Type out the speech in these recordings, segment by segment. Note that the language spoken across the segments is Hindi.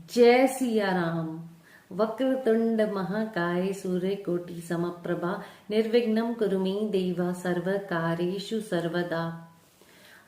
जय सिया राम। वक्रतुंड महाकाय सूर्यकोटि समप्रभा निर्विघ्नं कुरु मे देव सर्वकार्येषु सर्वदा।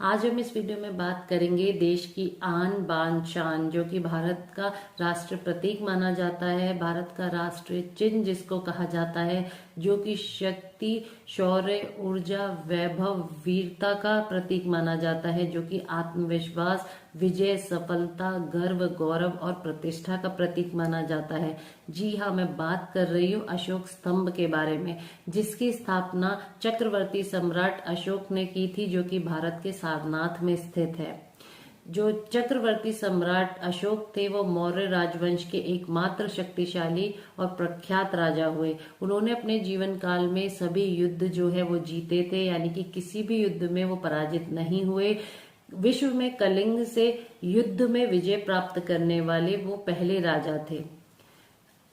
आज हम इस वीडियो में बात करेंगे देश की आन बान शान, जो कि भारत का राष्ट्र प्रतीक माना जाता है, भारत का राष्ट्रीय चिन्ह जिसको कहा जाता है, जो कि शक्ति, शौर्य, ऊर्जा, वैभव, वीरता का प्रतीक माना जाता है, जो कि आत्मविश्वास, विजय, सफलता, गर्व, गौरव और प्रतिष्ठा का प्रतीक माना जाता है। जी हाँ, मैं बात कर रही हूँ अशोक स्तंभ के बारे में, जिसकी स्थापना चक्रवर्ती सम्राट अशोक ने की थी, जो कि भारत के सारनाथ में स्थित है। जो चक्रवर्ती सम्राट अशोक थे वो मौर्य राजवंश के एकमात्र शक्तिशाली और प्रख्यात राजा हुए। उन्होंने अपने जीवन काल में सभी युद्ध जो है वो जीते थे, यानी कि किसी भी युद्ध में वो पराजित नहीं हुए। विश्व में कलिंग से युद्ध में विजय प्राप्त करने वाले वो पहले राजा थे।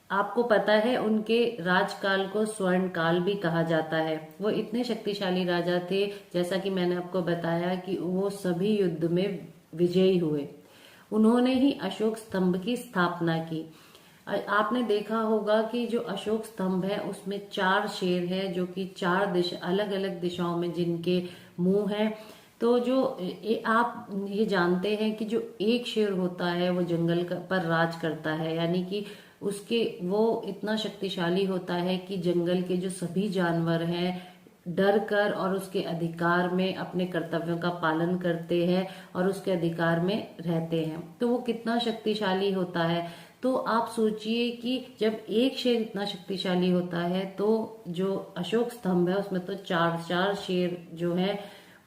आपको पता है उनके राजकाल को स्वर्ण काल भी कहा जाता है। वो इतने शक्तिशाली राजा थे, जैसा कि मैंने आपको बताया कि वो सभी युद्ध में विजयी हुए। उन्होंने ही अशोक स्तंभ की स्थापना की। आपने देखा होगा कि जो अशोक स्तंभ है उसमें 4 शेर है, जो कि 4 दिशा अलग अलग दिशाओं में जिनके मुंह हैं। तो जो आप ये जानते हैं कि जो एक शेर होता है वो जंगल पर राज करता है, यानी कि उसके वो इतना शक्तिशाली होता है कि जंगल के जो सभी जानवर हैं डर कर और उसके अधिकार में अपने कर्तव्यों का पालन करते हैं और उसके अधिकार में रहते हैं। तो वो कितना शक्तिशाली होता है। तो आप सोचिए कि जब एक शेर इतना शक्तिशाली होता है, तो जो अशोक स्तंभ है उसमें तो 4 शेर जो है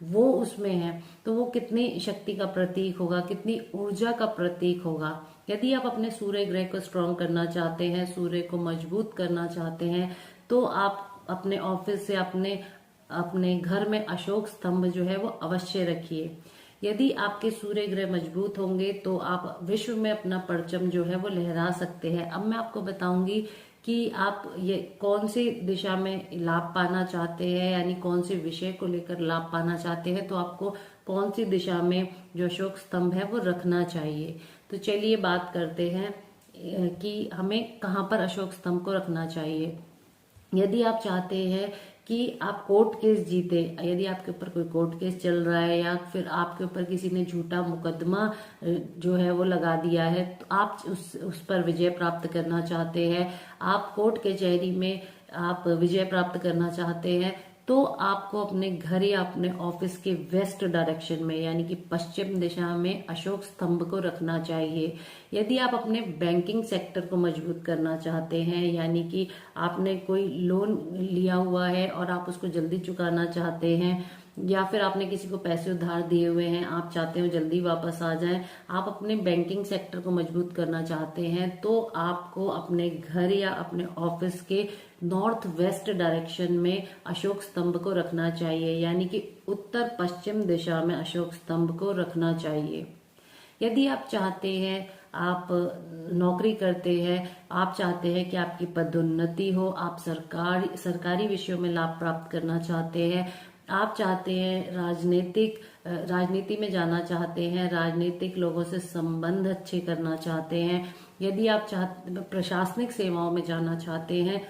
वो उसमें है, तो वो कितनी शक्ति का प्रतीक होगा, कितनी ऊर्जा का प्रतीक होगा। यदि आप अपने सूर्य ग्रह को स्ट्रॉन्ग करना चाहते हैं, सूर्य को मजबूत करना चाहते हैं, तो आप अपने ऑफिस से अपने घर में अशोक स्तंभ जो है वो अवश्य रखिए। यदि आपके सूर्य ग्रह मजबूत होंगे तो आप विश्व में अपना परचम जो है वो लहरा सकते हैं। अब मैं आपको बताऊंगी कि आप ये कौन सी दिशा में लाभ पाना चाहते हैं, यानी कौन से विषय को लेकर लाभ पाना चाहते हैं, तो आपको कौन सी दिशा में जो अशोक स्तंभ है वो रखना चाहिए। तो चलिए बात करते हैं कि हमें कहाँ पर अशोक स्तंभ को रखना चाहिए। यदि आप चाहते हैं कि आप कोर्ट केस जीते, यदि आपके ऊपर कोई कोर्ट केस चल रहा है या फिर आपके ऊपर किसी ने झूठा मुकदमा जो है वो लगा दिया है, तो आप उस पर विजय प्राप्त करना चाहते हैं, आप कोर्ट कचहरी में आप विजय प्राप्त करना चाहते हैं, तो आपको अपने घर या अपने ऑफिस के वेस्ट डायरेक्शन में, यानी कि पश्चिम दिशा में अशोक स्तंभ को रखना चाहिए। यदि आप अपने बैंकिंग सेक्टर को मजबूत करना चाहते हैं, यानी कि आपने कोई लोन लिया हुआ है और आप उसको जल्दी चुकाना चाहते हैं, या फिर आपने किसी को पैसे उधार दिए हुए हैं, आप चाहते हो जल्दी वापस आ जाएं, आप अपने बैंकिंग सेक्टर को मजबूत करना चाहते हैं, तो आपको अपने घर या अपने ऑफिस के नॉर्थ वेस्ट डायरेक्शन में अशोक स्तंभ को रखना चाहिए, यानी कि उत्तर पश्चिम दिशा में अशोक स्तंभ को रखना चाहिए। यदि आप चाहते हैं, आप नौकरी करते हैं, आप चाहते हैं कि आपकी पदोन्नति हो, आप सरकारी विषयों में लाभ प्राप्त करना चाहते हैं, आप चाहते हैं राजनीति में जाना चाहते हैं, राजनीतिक लोगों से संबंध अच्छे करना चाहते हैं, यदि आप प्रशासनिक सेवाओं में जाना चाहते हैं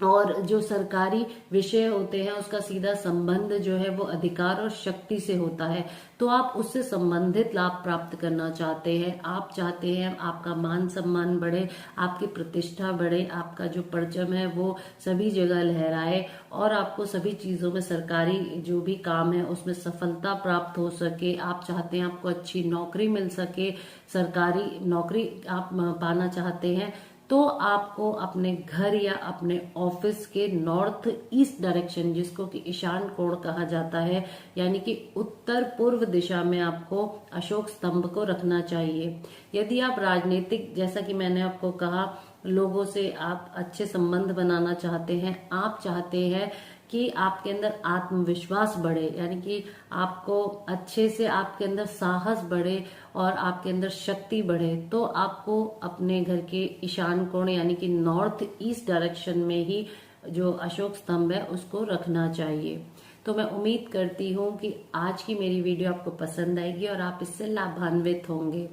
और जो सरकारी विषय होते हैं उसका सीधा संबंध जो है वो अधिकार और शक्ति से होता है, तो आप उससे संबंधित लाभ प्राप्त करना चाहते हैं, आप चाहते हैं आपका मान सम्मान बढ़े, आपकी प्रतिष्ठा बढ़े, आपका जो परचम है वो सभी जगह लहराए और आपको सभी चीजों में, सरकारी जो भी काम है उसमें सफलता प्राप्त हो सके, आप चाहते हैं आपको अच्छी नौकरी मिल सके, सरकारी नौकरी आप पाना चाहते हैं, तो आपको अपने घर या अपने ऑफिस के नॉर्थ ईस्ट डायरेक्शन, जिसको कि ईशान कोण कहा जाता है, यानी कि उत्तर पूर्व दिशा में आपको अशोक स्तंभ को रखना चाहिए। यदि आप राजनीतिक, जैसा कि मैंने आपको कहा, लोगों से आप अच्छे संबंध बनाना चाहते हैं, आप चाहते हैं कि आपके अंदर आत्मविश्वास बढ़े, यानी कि आपको अच्छे से आपके अंदर साहस बढ़े और आपके अंदर शक्ति बढ़े, तो आपको अपने घर के ईशान कोण यानी कि नॉर्थ ईस्ट डायरेक्शन में ही जो अशोक स्तंभ है उसको रखना चाहिए। तो मैं उम्मीद करती हूँ कि आज की मेरी वीडियो आपको पसंद आएगी और आप इससे लाभान्वित होंगे।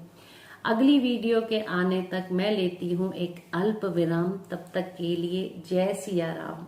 अगली वीडियो के आने तक मैं लेती हूँ एक अल्प विराम। तब तक के लिए जय सिया राम।